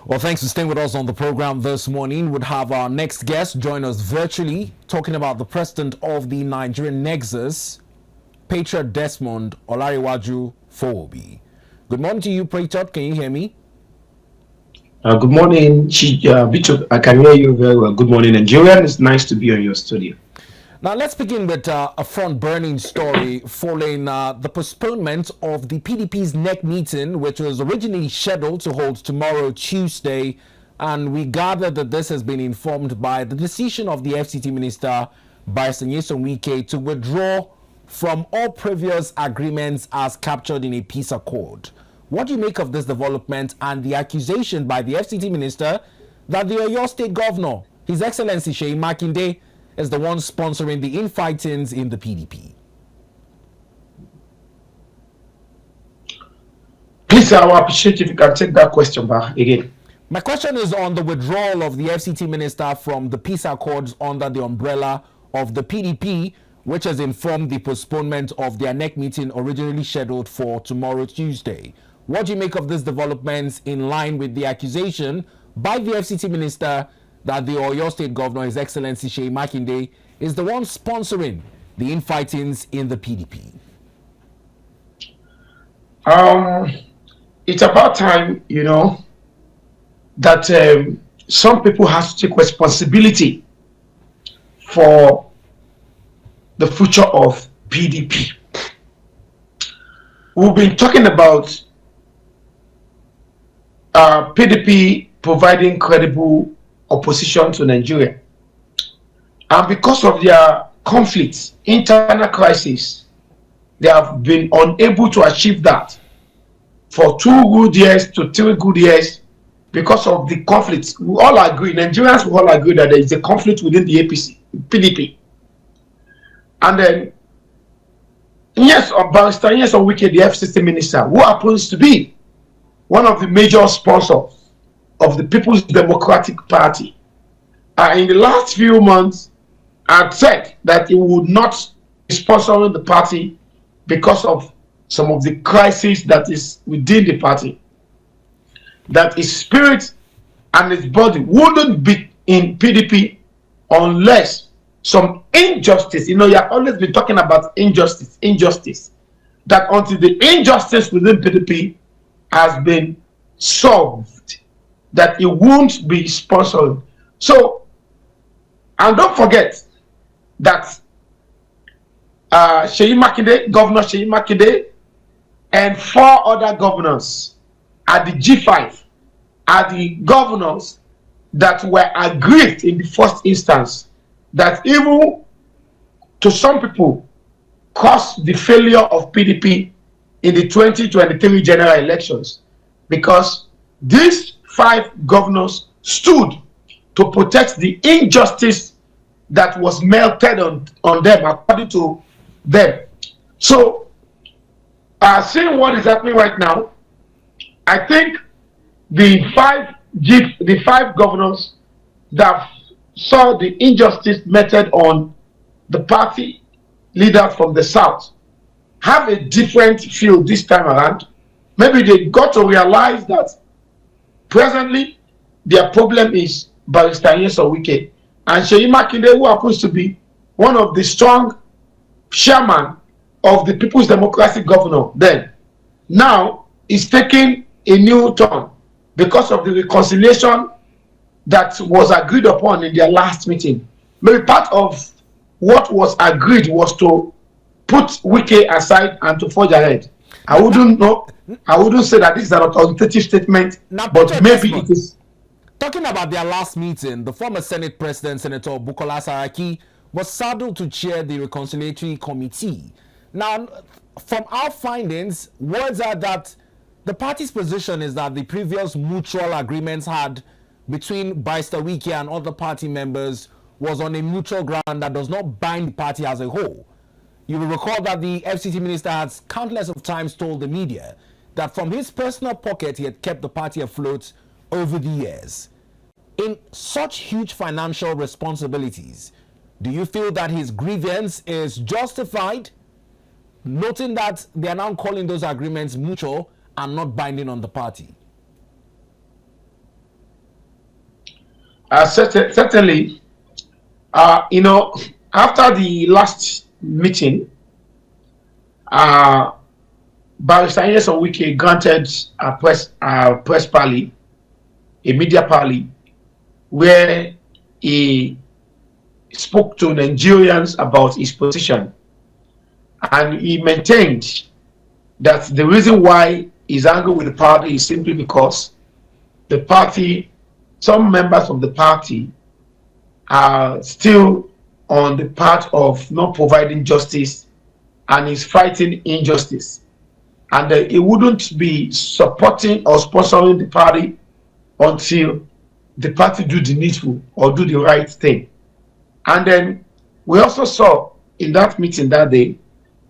Well, thanks for staying with us on the program this morning. We'd have our next guest join us virtually, talking about the president of the Nigeria Nexus, Patriot Desmond Fowobi. Good morning to you, Patriot. Can you hear me? Good morning, Bicho. I can hear you very well. Good morning, Nigeria. It's nice to be on your studio. Now, let's begin with a front-burning story following the postponement of the PDP's NEC meeting, which was originally scheduled to hold tomorrow, Tuesday. And we gathered that this has been informed by the decision of the FCT Minister, Segun Wike, to withdraw from all previous agreements as captured in a peace accord. What do you make of this development and the accusation by the FCT Minister that the Oyo State Governor, His Excellency Seyi Makinde, is the one sponsoring the infightings in the PDP? Please, I will appreciate if you can take that question back again. My question is on the withdrawal of the FCT Minister from the peace accords under the umbrella of the PDP, which has informed the postponement of their NEC meeting originally scheduled for tomorrow, Tuesday. What do you make of this developments in line with the accusation by the FCT Minister that the Oyo State Governor, His Excellency Seyi Makinde, is the one sponsoring the infightings in the PDP? It's about time, that some people have to take responsibility for the future of PDP. We've been talking about PDP providing credible opposition to Nigeria, and because of their conflicts, internal crisis, they have been unable to achieve that for 2 good years to 3 good years because of the conflicts. We all agree, Nigerians will all agree that there is a conflict within the PDP. And then, Barrister Wike, the FCT Minister, who happens to be one of the major sponsors of the People's Democratic Party, in the last few months had said that he would not be sponsoring the party because of some of the crisis that is within the party, that his spirit and his body wouldn't be in PDP unless some injustice, you have always been talking about injustice, that until the injustice within PDP has been solved, that he won't be sponsoring. So, and don't forget that Governor Seyi Makinde, and 4 other governors at the G5 are the governors that were aggrieved in the first instance, that even to some people caused the failure of PDP in the 2023 general elections, because these 5 governors stood to protect the injustice that was melted on them, according to them. So, seeing what is happening right now, I think the 5 governors that saw the injustice meted on the party leaders from the south have a different feel this time around. Maybe they got to realize that presently their problem is Barrister Wike and Seyi Makinde, who happens to be one of the strong chairman of the People's Democratic Governor then, now is taking a new turn because of the reconciliation that was agreed upon in their last meeting. Maybe part of what was agreed was to put Wike aside and to forge ahead. I wouldn't say that this is an authoritative statement, now, but maybe Desmond, it is. Talking about their last meeting, the former Senate President, Senator Bukola Saraki, was saddled to chair the Reconciliatory Committee. Now, from our findings, words are that the party's position is that the previous mutual agreements had between Barrister Wike and other party members was on a mutual ground that does not bind the party as a whole. You will recall that the FCT Minister has countless of times told the media that from his personal pocket he had kept the party afloat over the years. In such huge financial responsibilities, do you feel that his grievance is justified, noting that they are now calling those agreements mutual and not binding on the party? Certainly, after the last meeting, Barrister Wike granted a press parley, a media parley, where he spoke to Nigerians about his position, and he maintained that the reason why he's angry with the party is simply because the party, some members of the party, are still on the path of not providing justice and is fighting injustice, and he wouldn't be supporting or sponsoring the party until the party do the needful or do the right thing. And then we also saw in that meeting that day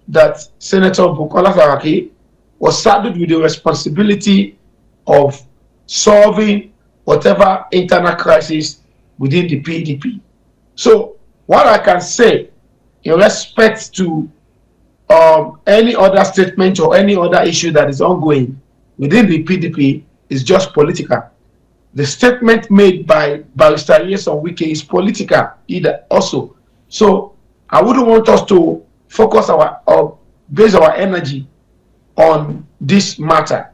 that Senator Bukola Saraki was saddled with the responsibility of solving whatever internal crisis within the PDP. So what I can say in respect to any other statement or any other issue that is ongoing within the PDP is just political. The statement made by Barrister Wike is political either also. So I wouldn't want us to focus or base our energy on this matter.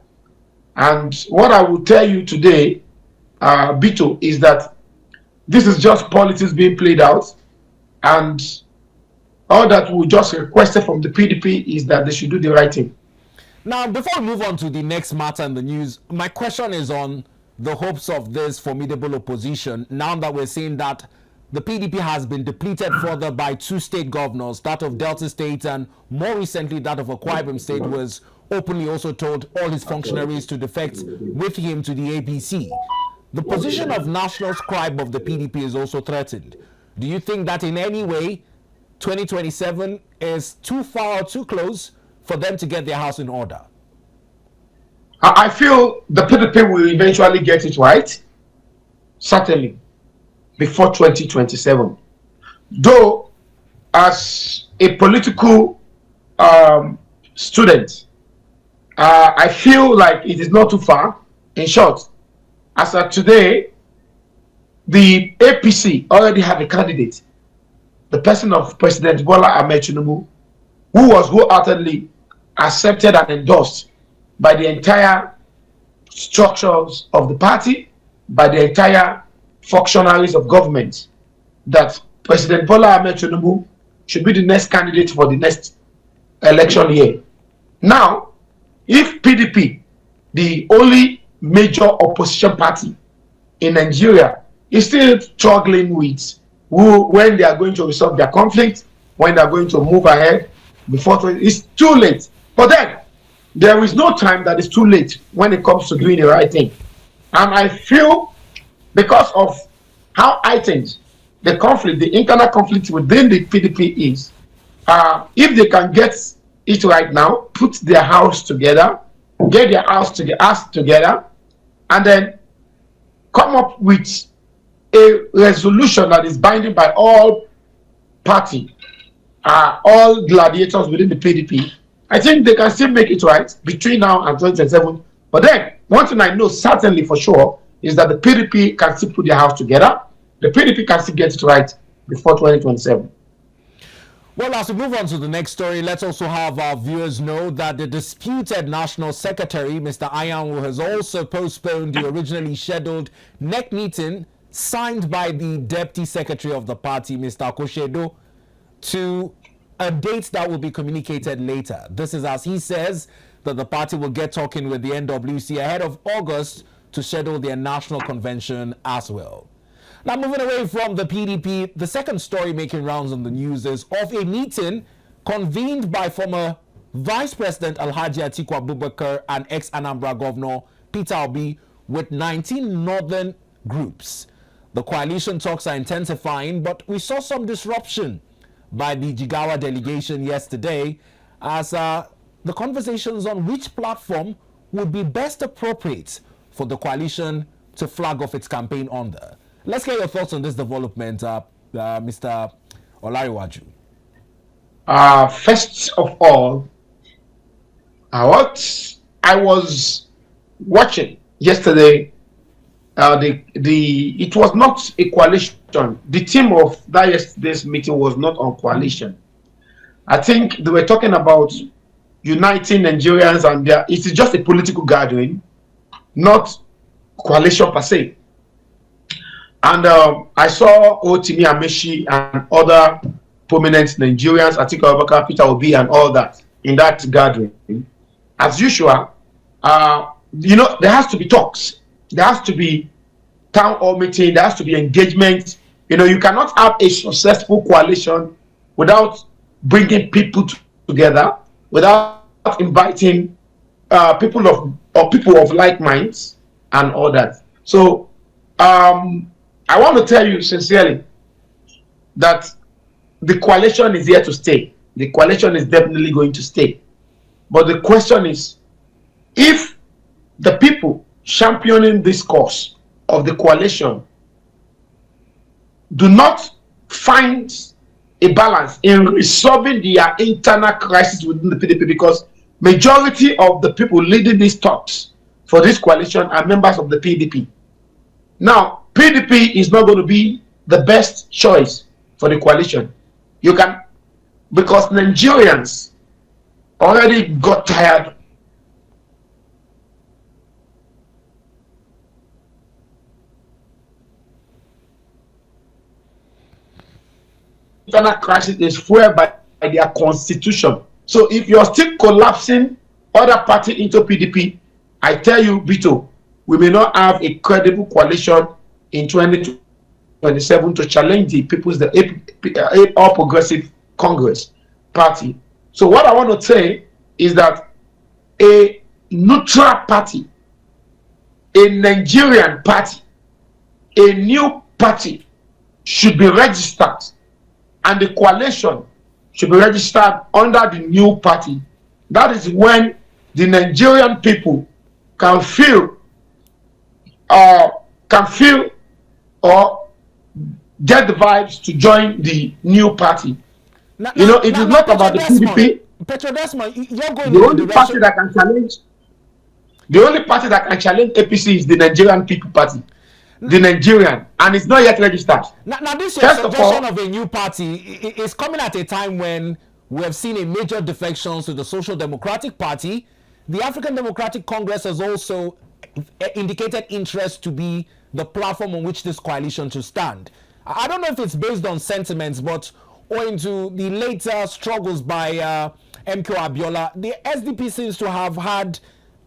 And what I will tell you today, Bito, is that this is just politics being played out, and all that we just requested from the PDP is that they should do the right thing. Now, before we move on to the next matter in the news, my question is on the hopes of this formidable opposition, now that we're seeing that the PDP has been depleted further by two state governors, that of Delta State and more recently that of Akwa Ibom State, was openly also told all his functionaries to defect with him to the APC. The position of national scribe of the PDP is also threatened. Do you think that in any way 2027 is too far or too close for them to get their house in order? I feel the PDP will eventually get it right, certainly, before 2027. Though, as a political student, I feel like it is not too far. In short, as of today, the APC already have a candidate, the person of President Bola Ahmed Tinubu, who was wholeheartedly accepted and endorsed by the entire structures of the party, by the entire functionaries of government, that President Bola Ahmed Tinubu should be the next candidate for the next election year. Now, if PDP, the only major opposition party in Nigeria, is still struggling with when they are going to resolve their conflict, when they are going to move ahead, it's too late. But then, there is no time that is too late when it comes to doing the right thing. And I feel, because of how heightened the conflict, the internal conflict within the PDP is, if they can get it right now, put their house together, get their house together, and then come up with a resolution that is binding by all party, all gladiators within the PDP, I think they can still make it right between now and 2027. But then, one thing I know certainly for sure is that the PDP can still put their house together. The PDP can still get it right before 2027. Well, as we move on to the next story, let's also have our viewers know that the disputed National Secretary, Mr. Ayanwu, has also postponed the originally scheduled NEC meeting signed by the Deputy Secretary of the party, Mr. Akoshedo, to a date that will be communicated later. This is as he says that the party will get talking with the NWC ahead of August to schedule their national convention as well. Now, moving away from the PDP, the second story making rounds on the news is of a meeting convened by former Vice President Alhaji Atiku Abubakar and ex-Anambra Governor Peter Obi with 19 northern groups. The coalition talks are intensifying, but we saw some disruption by the Jigawa delegation yesterday as the conversations on which platform would be best appropriate for the coalition to flag off its campaign under. Let's get your thoughts on this development, Mr. Olariwaju. First of all, what I was watching yesterday it was not a coalition. The theme of that yesterday's meeting was not on coalition. I think they were talking about uniting Nigerians, and it is just a political gathering, not coalition per se. And I saw Otimi Amechi and other prominent Nigerians, Atiku, Abubakar, Peter Obi, and all that in that gathering. As usual, there has to be talks. There has to be town hall meeting. There has to be engagement. You cannot have a successful coalition without bringing people together, without inviting people of like minds and all that. So I want to tell you sincerely that the coalition is here to stay. The coalition is definitely going to stay. But the question is, if the people championing this cause of the coalition do not find a balance in resolving their internal crisis within the PDP, because majority of the people leading these talks for this coalition are members of the PDP. Now, PDP is not going to be the best choice for the coalition. Because Nigerians already got tired internal crisis is fueled by their constitution. So if you're still collapsing other party into PDP, I tell you, Bito, we may not have a credible coalition in 2027 to challenge the All Progressive Congress party. So what I want to say is that a neutral party, a Nigerian party, a new party should be registered, and the coalition should be registered under the new party. That is when the Nigerian people can feel or get the vibes to join the new party. It is not about the PDP. Desmond, you're going the only party that can challenge. The only party that can challenge APC is the Nigerian People Party, the Nigerian, and it's not yet registered. Now this suggestion of a new party is coming at a time when we have seen a major defection to the Social Democratic Party. The African Democratic Congress has also indicated interest to be the platform on which this coalition should stand. I don't know if it's based on sentiments, but owing to the later struggles by MK Abiola, the SDP seems to have had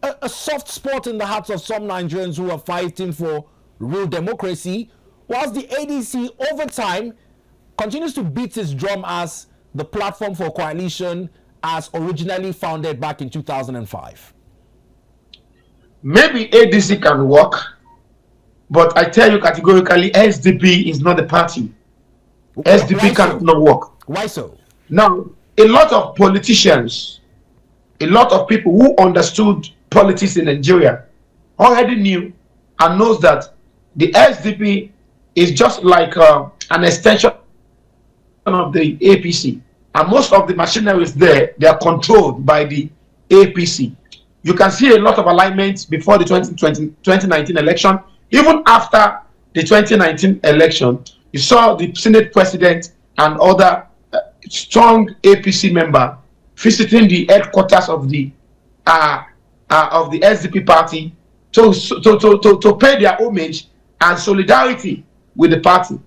a soft spot in the hearts of some Nigerians who are fighting for real democracy, whilst the ADC over time continues to beat its drum as the platform for coalition as originally founded back in 2005. Maybe ADC can work, but I tell you categorically, SDP is not the party. SDP cannot work. Why so? Now, a lot of politicians, a lot of people who understood politics in Nigeria already knew and knows that the SDP is just like an extension of the APC. And most of the machineries there, they are controlled by the APC. You can see a lot of alignments before the 2019 election. Even after the 2019 election, you saw the Senate President and other strong APC member visiting the headquarters of the SDP party to pay their homage and solidarity with the party.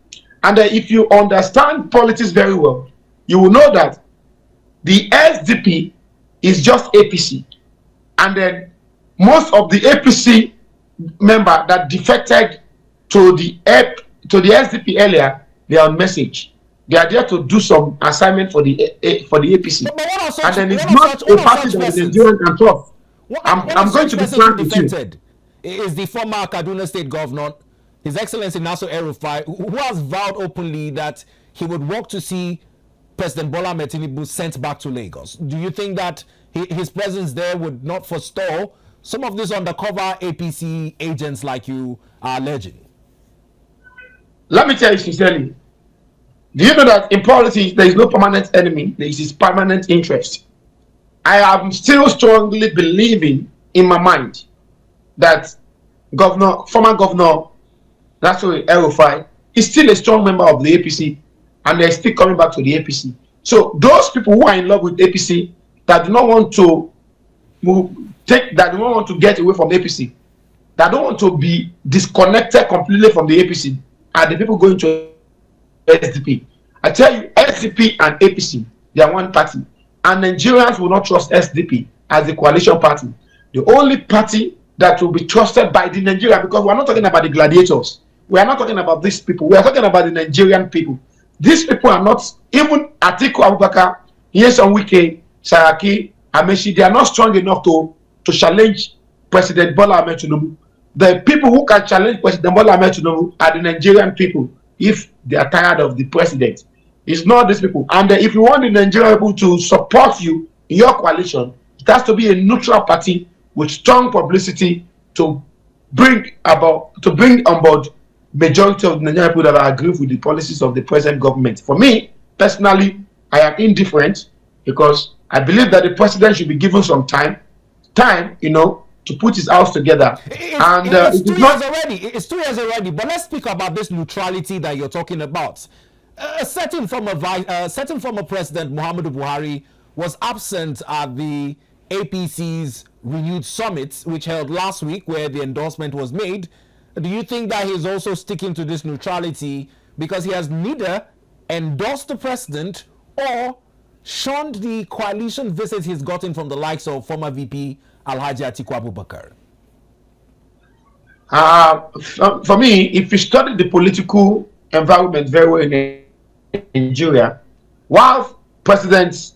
And if you understand politics very well, you will know that the SDP is just APC. And then most of the APC member that defected to the SDP earlier, they are on message. They are there to do some assignment for the APC. And then it's not a party that the Nigerian can trust. I'm going to be frank with you. Is the former Kaduna State Governor, His Excellency Nasir El-Rufai, who has vowed openly that he would work to see President Bola Ahmed Tinubu sent back to Lagos. Do you think that his presence there would not forestall some of these undercover APC agents like you are alleging? Let me tell you sincerely. Do you know that in politics there is no permanent enemy, there is permanent interest? I am still strongly believing in my mind that former Governor That's why El-Rufai is still a strong member of the APC, and they're still coming back to the APC. So those people who are in love with APC that do not want to that do not want to get away from APC, that don't want to be disconnected completely from the APC, are the people going to SDP. I tell you, SDP and APC, they are one party, and Nigerians will not trust SDP as the coalition party. The only party that will be trusted by the Nigerian, because we are not talking about the gladiators, we are not talking about these people, we are talking about the Nigerian people. These people are not, even Atiku, Abubakar, Wike, Saraki, Amechi, they are not strong enough to challenge President Bola Ahmed Tinubu. The people who can challenge President Bola Ahmed Tinubu are the Nigerian people, if they are tired of the president. It's not these people. And if you want the Nigerian people to support you in your coalition, it has to be a neutral party with strong publicity to bring on board majority of the Nigerian people that are agree with the policies of the present government. For me, personally, I am indifferent because I believe that the president should be given some time, to put his house together. It's 2 years already. It's 2 years already. But let's speak about this neutrality that you're talking about. A certain former President Muhammadu Buhari was absent at the APC's renewed summit, which held last week, where the endorsement was made. Do you think that he's also sticking to this neutrality because he has neither endorsed the president or shunned the coalition visits he's gotten from the likes of former VP Alhaji Atiku Abubakar? For me, if you study the political environment very well in Nigeria, while President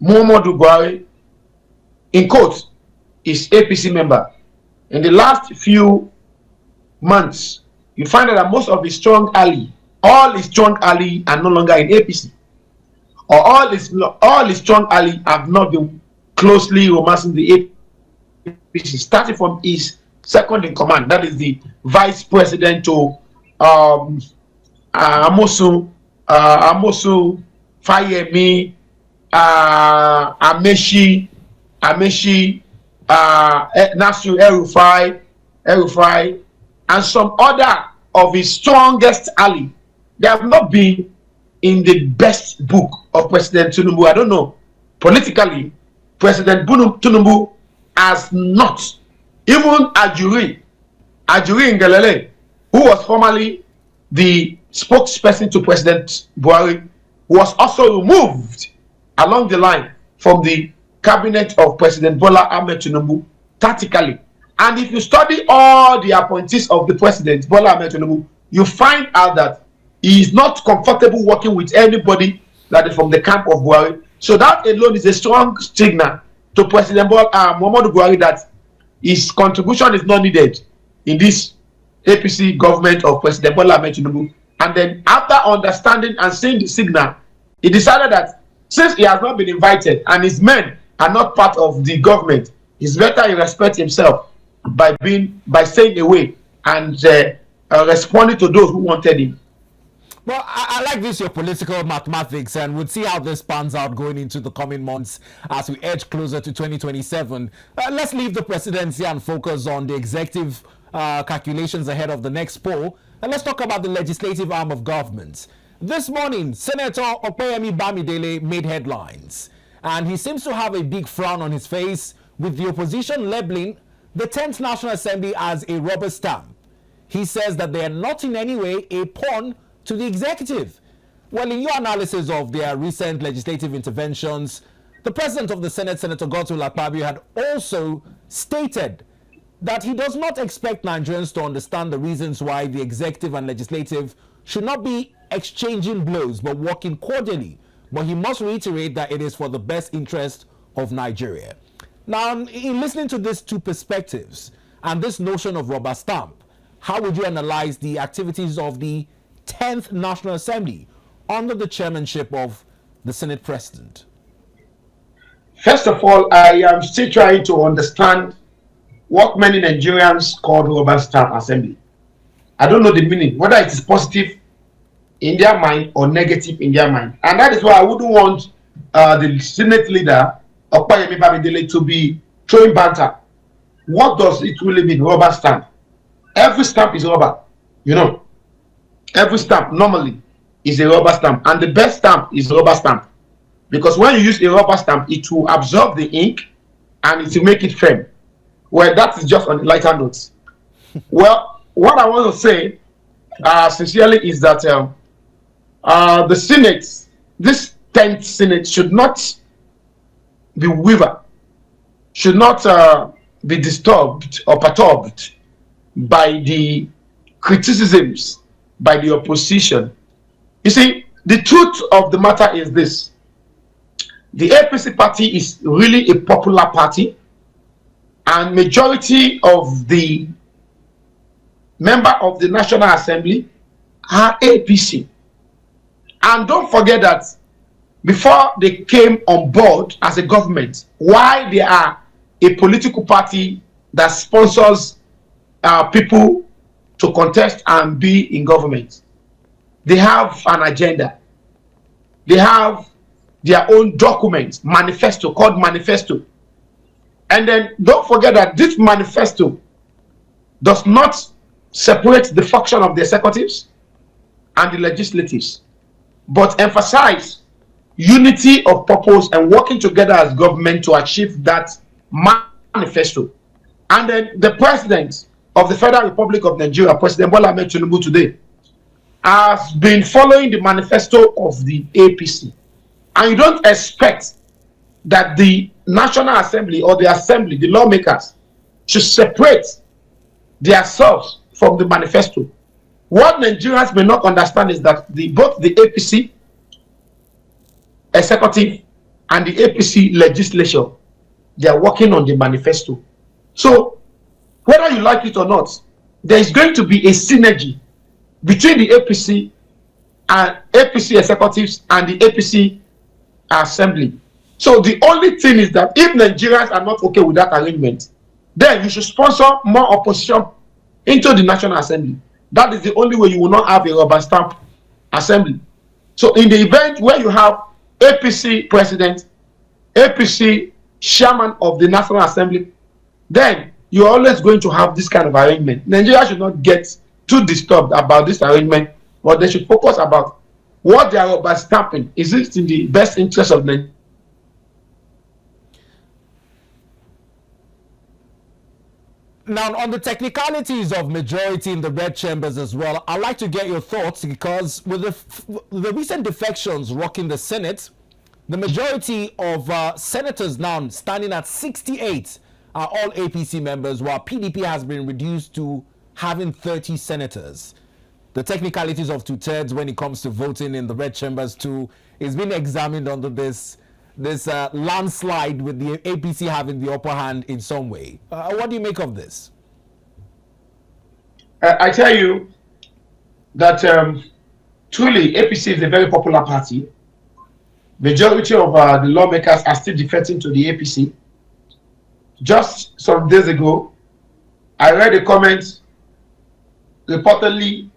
Muhammadu Buhari, in quotes, is APC member, in the last few months, you find out that most of his strong ally, all his strong ally are no longer in APC, or all his strong ally have not been closely romancing the APC, starting from his second in command, that is the vice president to Amosu Fayemi, Amechi, Nasir El-Rufai, and some other of his strongest ally. They have not been in the best book of President Tinubu. I don't know. Politically, President Tinubu has not. Even Ajuri Ngelale, who was formerly the spokesperson to President Buhari, was also removed along the line from the cabinet of President Bola Ahmed Tinubu tactically. And if you study all the appointees of the president, Bola Ahmed Tinubu, you find out that he is not comfortable working with anybody that is from the camp of Buhari. So that alone is a strong signal to President Muhammadu Buhari that his contribution is not needed in this APC government of President Bola Ahmed Tinubu. And then after understanding and seeing the signal, he decided that since he has not been invited and his men are not part of the government, it's better he respect himself by staying away and responding to those who wanted him. Well, I like this, your political mathematics, and we'll see how this pans out going into the coming months as we edge closer to 2027. Let's leave the presidency and focus on the executive calculations ahead of the next poll. And let's talk about the legislative arm of government. This morning, Senator Opeyemi Bamidele made headlines, and he seems to have a big frown on his face, with the opposition labeling the 10th National Assembly as a rubber stamp. He says that they are not in any way a pawn to the executive. Well, in your analysis of their recent legislative interventions, the president of the Senate, Senator Godswill Akpabio, had also stated that he does not expect Nigerians to understand the reasons why the executive and legislative should not be exchanging blows but working cordially. But he must reiterate that it is for the best interest of Nigeria. Now, in listening to these two perspectives and this notion of rubber stamp, how would you analyze the activities of the 10th National Assembly under the chairmanship of the Senate President? First of all, I am still trying to understand what many Nigerians call rubber stamp assembly. I don't know the meaning, whether it is positive in their mind or negative in their mind. And that is why I wouldn't want the Senate leader, Opeyemi Bamidele, to be throwing banter. What does it really mean, rubber stamp? Every stamp is rubber, you know. every stamp normally is a rubber stamp, and the best stamp is rubber stamp, because when you use a rubber stamp, it will absorb the ink and it will make it firm. Well, that is just on the lighter notes. Well, what I want to say sincerely is that the Senate, this 10th Senate, should not be wavered, should not be disturbed or perturbed by the criticisms by the opposition. You see, the truth of the matter is this: the APC party is really a popular party, and majority of the members of the National Assembly are APC. And don't forget that before they came on board as a government, why they are a political party that sponsors people to contest and be in government, they have an agenda. They have their own document, manifesto, called manifesto. And then don't forget that this manifesto does not separate the function of the executives and the legislatives, but emphasize unity of purpose and working together as government to achieve that manifesto. And then the president of the Federal Republic of Nigeria, President Bola Ahmed Tinubu, today has been following the manifesto of the APC. And you don't expect that the National Assembly or the Assembly, the lawmakers, should separate themselves from the manifesto. What Nigerians may not understand is that both the APC executive and the APC legislature, they are working on the manifesto. So, whether you like it or not, there is going to be a synergy between the APC and APC executives and the APC assembly. So the only thing is that if Nigerians are not okay with that arrangement, then you should sponsor more opposition into the National Assembly. That is the only way you will not have a rubber stamp assembly. So in the event where you have APC president, APC chairman of the National Assembly, then you're always going to have this kind of arrangement. Nigeria should not get too disturbed about this arrangement, but they should focus about what they are rubber stamping. Is it in the best interest of Nigeria? Now, on the technicalities of majority in the red chambers as well, I'd like to get your thoughts, because with the recent defections rocking the Senate, the majority of senators now standing at 68 are all APC members, while PDP has been reduced to having 30 senators. The technicalities of 2/3 when it comes to voting in the red chambers too is being examined under this landslide, with the APC having the upper hand in some way. What do you make of this? I tell you that truly APC is a very popular party. Majority of the lawmakers are still defecting to the APC. Just some days ago, I read a comment reportedly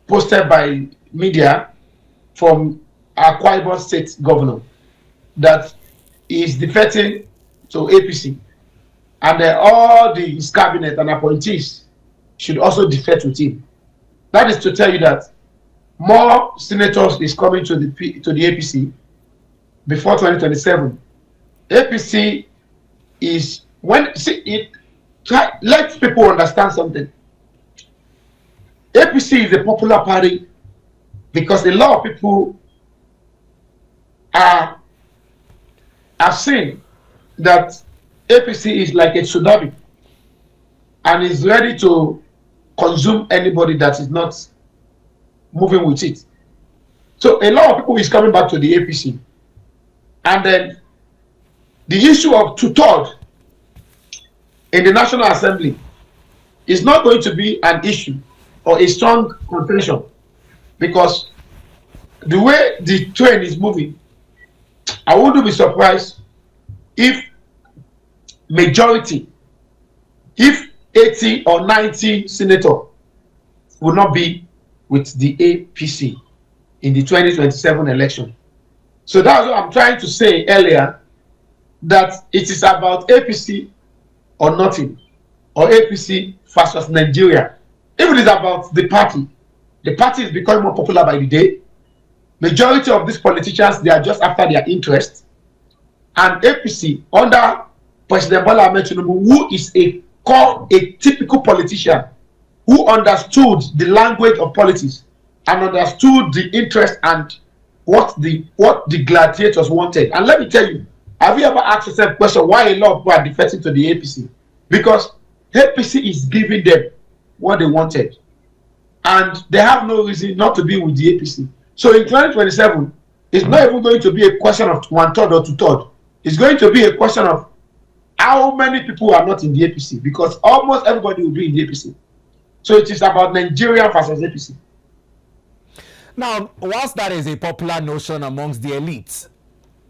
posted by media from Akwa Ibom State Governor that is defecting to APC, and all his cabinet and appointees should also defect with him. That is to tell you that more senators is coming to the APC before 2027. APC is let people understand something. APC is a popular party because a lot of people are saying that APC is like a tsunami and is ready to consume anybody that is not moving with it. So a lot of people is coming back to the APC. And then the issue of 2/3 in the National Assembly is not going to be an issue or a strong contention, because the way the train is moving, I wouldn't be surprised if majority, if 80 or 90 senators will not be with the APC in the 2027 election. So that's what I'm trying to say earlier, that it is about APC or nothing, or APC versus Nigeria. If it is about the party, The party is becoming more popular by the day. Majority of these politicians, they are just after their interest. And APC, under President Bola Ahmed Tinubu, who is a typical politician, who understood the language of politics and understood the interest and what the gladiators wanted. And let me tell you, have you ever asked yourself the question why a lot of people are defecting to the APC? Because APC is giving them what they wanted. And they have no reason not to be with the APC. So in 2027, it's not even going to be a question of 1/3 or 2/3. It's going to be a question of how many people are not in the APC, because almost everybody will be in the APC. So it is about Nigeria versus APC. Now, whilst that is a popular notion amongst the elites,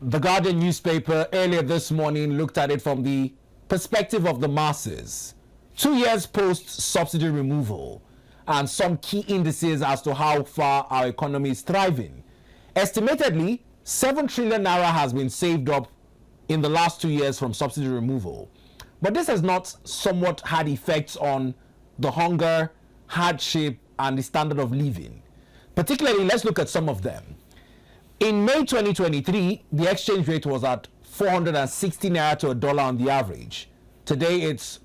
the Guardian newspaper earlier this morning looked at it from the perspective of the masses. 2 years post-subsidy removal and some key indices as to how far our economy is thriving. Estimatedly, 7 trillion naira has been saved up in the last 2 years from subsidy removal. But this has not somewhat had effects on the hunger, hardship, and the standard of living. Particularly, let's look at some of them. In May 2023, the exchange rate was at 460 naira to a dollar on the average. Today, it's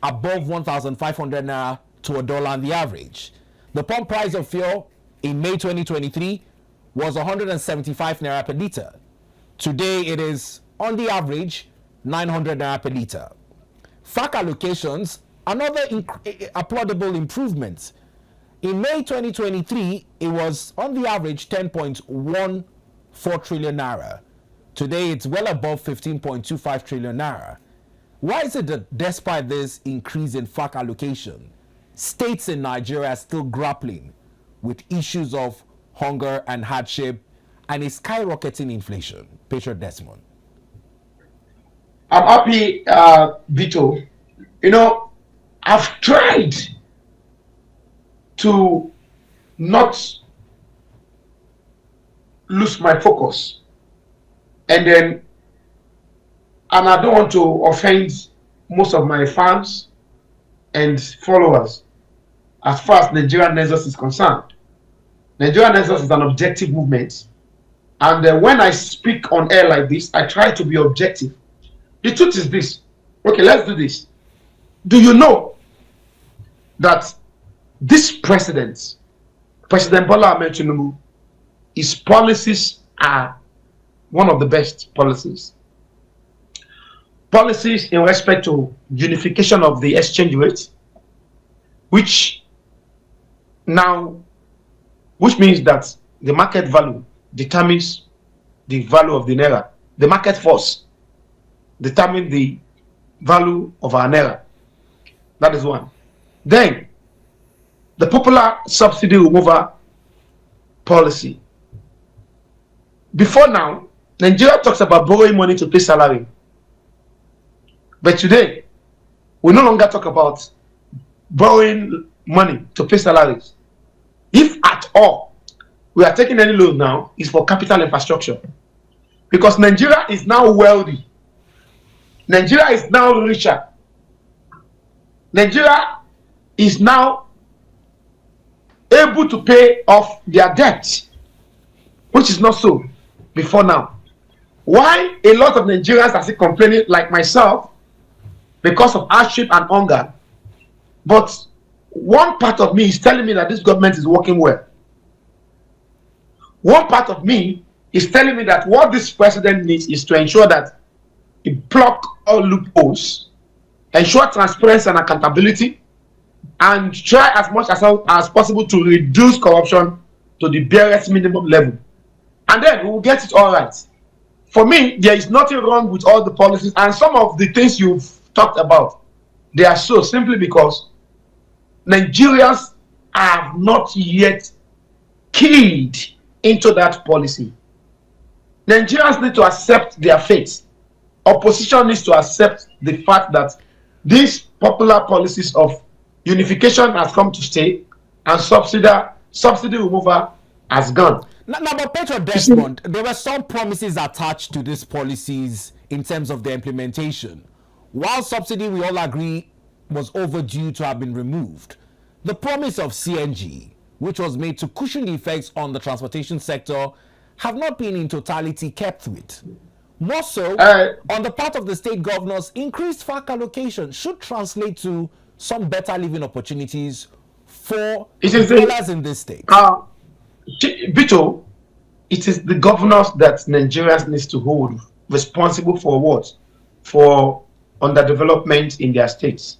above 1,500 naira to a dollar on the average. The pump price of fuel in May 2023 was 175 naira per litre. Today, it is, on the average, 900 naira per litre. FAC allocations, another applaudable improvement. In May 2023, it was on the average 10.14 trillion naira. Today, it's well above 15.25 trillion naira. Why is it that despite this increase in FAC allocation, states in Nigeria are still grappling with issues of hunger and hardship and a skyrocketing inflation? Patriot Desmond. I'm happy, Vito. You know, I've tried to not lose my focus, and I don't want to offend most of my fans and followers as far as Nigeria Nexus is concerned. Nigeria Nexus is an objective movement, and when I speak on air like this, I try to be objective. The truth is this. Okay, let's do this. Do you know that this President Bola Ahmed Tinubu, his policies are one of the best policies? Policies in respect to unification of the exchange rate, which means that the market value determines the value of the naira. The market force determines the value of our naira. That is one. Then, the popular subsidy removal policy. Before now, Nigeria talks about borrowing money to pay salary. But today, we no longer talk about borrowing money to pay salaries. If at all we are taking any loan now, it's for capital infrastructure. Because Nigeria is now wealthy. Nigeria is now richer. Nigeria is now able to pay off their debt, which is not so before now. Why a lot of Nigerians are still complaining, like myself, because of hardship and hunger, but one part of me is telling me that this government is working well. One part of me is telling me that what this president needs is to ensure that he block all loopholes, ensure transparency and accountability, and try as much as possible to reduce corruption to the barest minimum level. And then we will get it all right. For me, there is nothing wrong with all the policies, and some of the things you've talked about, they are so simply because Nigerians have not yet keyed into that policy. Nigerians need to accept their fate. Opposition needs to accept the fact that these popular policies of unification has come to stay and subsidy removal has gone. Now, but Patriot Desmond, there were some promises attached to these policies in terms of the implementation. While subsidy, we all agree, was overdue to have been removed. The promise of CNG, which was made to cushion the effects on the transportation sector, have not been in totality kept with. More so, on the part of the state governors, increased FAC allocation should translate to some better living opportunities for dwellers in this state. Vito, it is the governors that Nigerians need to hold responsible for what? For underdevelopment in their states.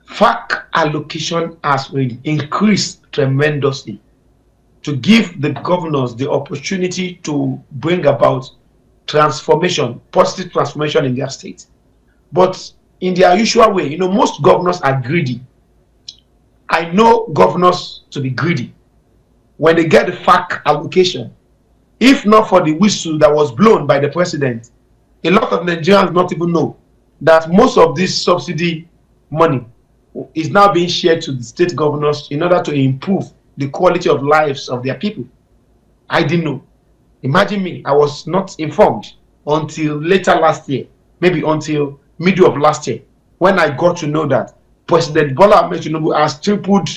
FAC allocation has been increased tremendously to give the governors the opportunity to bring about transformation, positive transformation in their state. But in their usual way, you know, most governors are greedy. I know governors to be greedy. When they get the FAC allocation, if not for the whistle that was blown by the president, a lot of Nigerians not even know that most of this subsidy money is now being shared to the state governors in order to improve the quality of lives of their people. I didn't know. Imagine me, I was not informed until later last year, maybe until middle of last year, when I got to know that President Bola Ahmed Tinubu has tripled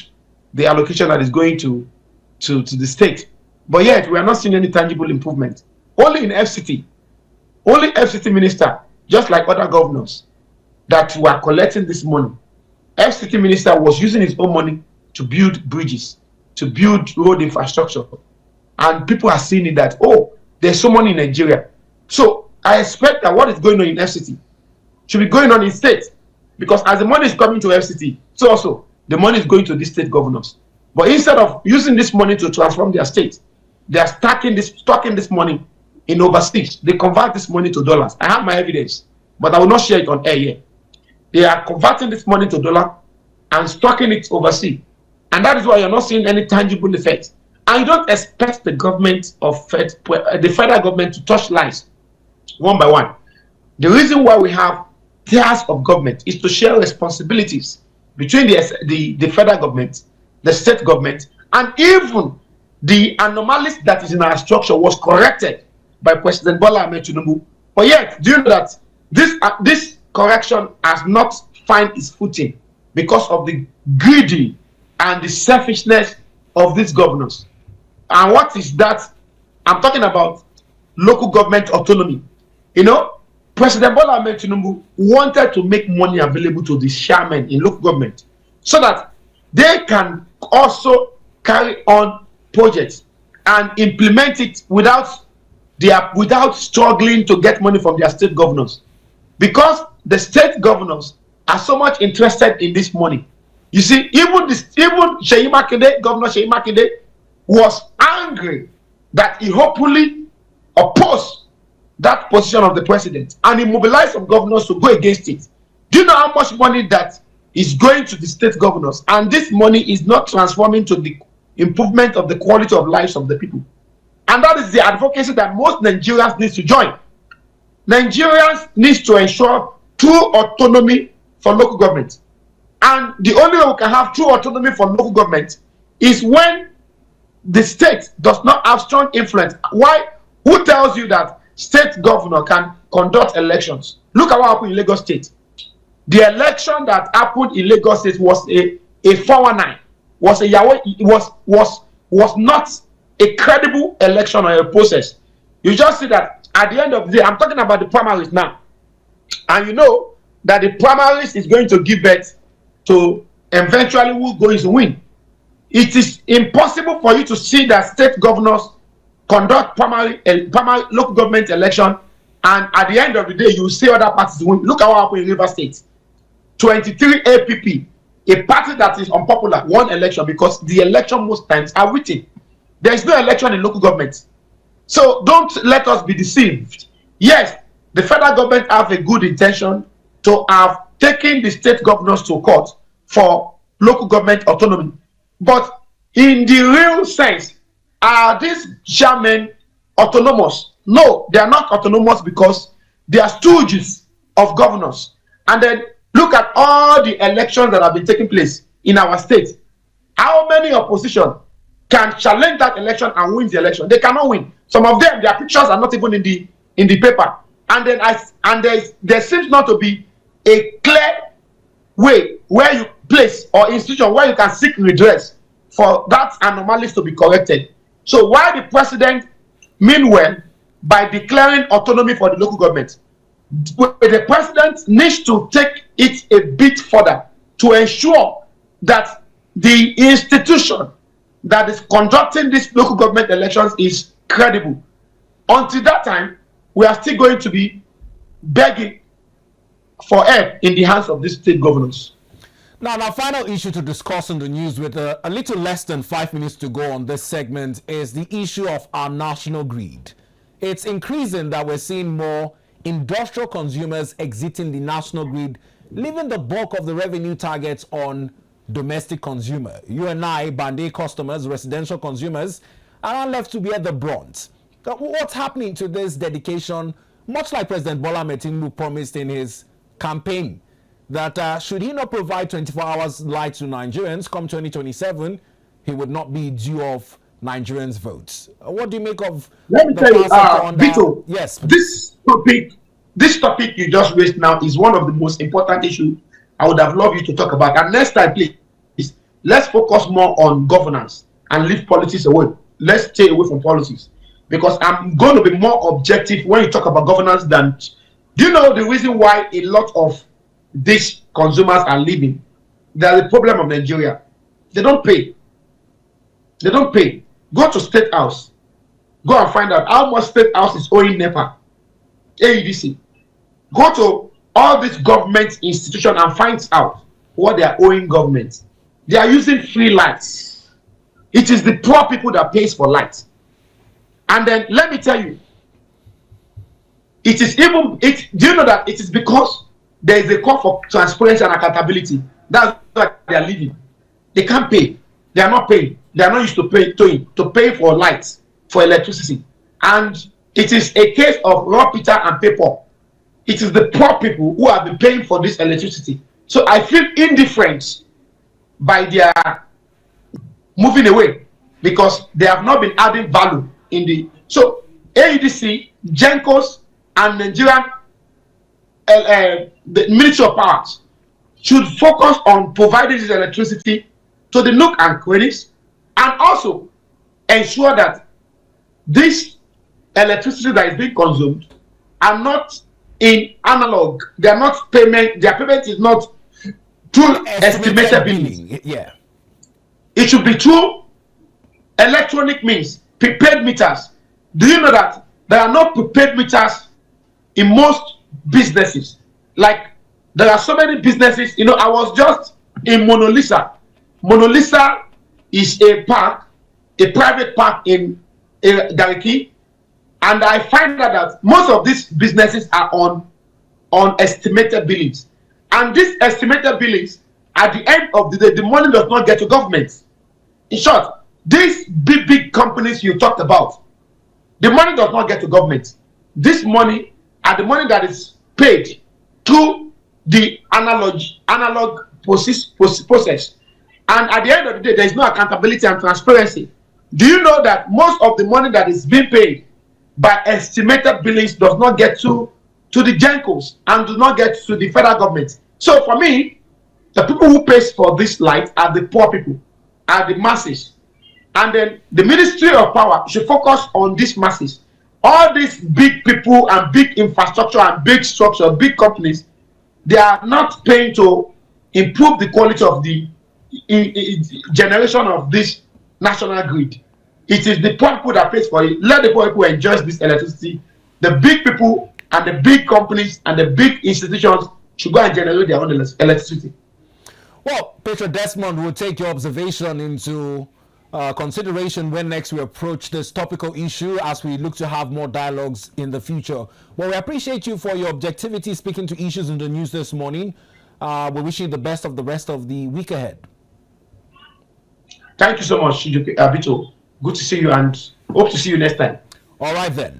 the allocation that is going to the state. But yet, we are not seeing any tangible improvement. Only in FCT, only FCT minister, just like other governors, that were collecting this money. FCT minister was using his own money to build bridges, to build road infrastructure. And people are seeing it that, oh, there's so money in Nigeria. So I expect that what is going on in FCT should be going on in state. Because as the money is coming to FCT, so also the money is going to the state governors. But instead of using this money to transform their state, they are stocking this money in overseas. They convert this money to dollars. I have my evidence, but I will not share it on air here. They are converting this money to dollar and stocking it overseas. And that is why you're not seeing any tangible effect. And you don't expect the government of the federal government to touch lives one by one. The reason why we have tiers of government is to share responsibilities between the federal government, the state government, and even the anomalies that is in our structure was corrected by President Bola Ahmed Tinubu. But yet, do you know that this correction has not found its footing because of the greedy and the selfishness of these governors? And what is that? I'm talking about local government autonomy. You know, President Bola Ahmed Tinubu wanted to make money available to the chairmen in local government so that they can also carry on projects and implement it without struggling to get money from their state governors. Because the state governors are so much interested in this money. You see, even Seyi Makinde, Governor Seyi Makinde, was angry that he hopefully opposed that position of the president, and he mobilized some governors to go against it. Do you know how much money that is going to the state governors? And this money is not transforming to the improvement of the quality of lives of the people. And that is the advocacy that most Nigerians need to join. Nigerians need to ensure true autonomy for local government. And the only way we can have true autonomy for local government is when the state does not have strong influence. Why? Who tells you that state governor can conduct elections? Look at what happened in Lagos State. The election that happened in Lagos State was a 419, was not a credible election or a process. You just see that at the end of the day, I'm talking about the primaries now, and you know that the primaries is going to give birth to eventually who is going to win. It is impossible for you to see that state governors conduct primary local government election, and at the end of the day, you see other parties win. Look at what happened in River State. 23 APP, a party that is unpopular, won election because the election most times are written. There is no election in local government. So don't let us be deceived. Yes, the federal government have a good intention to have taken the state governors to court for local government autonomy. But in the real sense, are these chairmen autonomous? No, they are not autonomous because they are stooges of governors. And then look at all the elections that have been taking place in our state. How many opposition can challenge that election and win the election? They cannot win. Some of them, their pictures are not even in the paper. And then there seems not to be a clear way where you place or institution where you can seek redress for that anomalies to be corrected. So why the president, meanwhile, by declaring autonomy for the local government, the president needs to take it a bit further to ensure that the institution that is conducting these local government elections is credible. Until that time, we are still going to be begging for help in the hands of these state governors. Now, our final issue to discuss in the news with a little less than 5 minutes to go on this segment is the issue of our national grid. It's increasing that we're seeing more industrial consumers exiting the national grid, leaving the bulk of the revenue targets on domestic consumer. You and I, Bande customers, residential consumers, are left to bear the brunt. What's happening to this dedication, much like President Bola Ahmed Tinubu promised in his campaign, that should he not provide 24 hours light to Nigerians come 2027, he would not be due of Nigerians' votes. What do you make of? Let me tell you, Vito, yes, this topic you just raised now is one of the most important issues I would have loved you to talk about. And next time, please, let's focus more on governance and leave politics away. Let's stay away from politics, because I'm going to be more objective when you talk about governance than. Do you know the reason why a lot of these consumers are leaving? There's a problem of Nigeria. They don't pay. They don't pay. Go to State House. Go and find out how much State House is owing NEPA, AEDC. Go to all these government institutions and find out what they are owing government. They are using free lights. It is the poor people that pays for lights. And then let me tell you, it is even, do you know that it is because there is a call for transparency and accountability? That's why they are leaving. They can't pay. They are not paying. They are not used to pay for lights, for electricity. And it is a case of raw Peter and paper. It is the poor people who have been paying for this electricity. So I feel indifferent by their moving away, because they have not been adding value in the. So AEDC, Gencos, and Nigerian the Ministry of Powers should focus on providing this electricity to the nook and crannies, and also ensure that this electricity that is being consumed are not in analog. They are not payment. Their payment is not through estimated billing. Yeah, it should be through electronic means, prepaid meters. Do you know that there are no prepaid meters in most businesses? Like, there are so many businesses. You know, I was just in Mona Lisa. Mona Lisa is a park, a private park in Gariki, and I find out that most of these businesses are on estimated billings. And these estimated billings, at the end of the day, the money does not get to government. In short, these big companies you talked about, the money does not get to government. This money are the money that is paid through the analog process. And at the end of the day, there is no accountability and transparency. Do you know that most of the money that is being paid by estimated billings does not get to the Gencos and do not get to the federal government? So for me, the people who pays for this light are the poor people, are the masses. And then the Ministry of Power should focus on these masses. All these big people and big infrastructure and big structure, big companies, they are not paying to improve the quality of the generation of this national grid. It is the poor people that pays for it. Let the poor people enjoy this electricity. The big people and the big companies and the big institutions should go and generate their own electricity. Well, Patriot Desmond will take your observation into consideration when next we approach this topical issue, as we look to have more dialogues in the future. Well, we appreciate you for your objectivity speaking to issues in the news this morning. We wish you the best of the rest of the week ahead. Thank you so much, Bito. Good to see you, and hope to see you next time. All right then.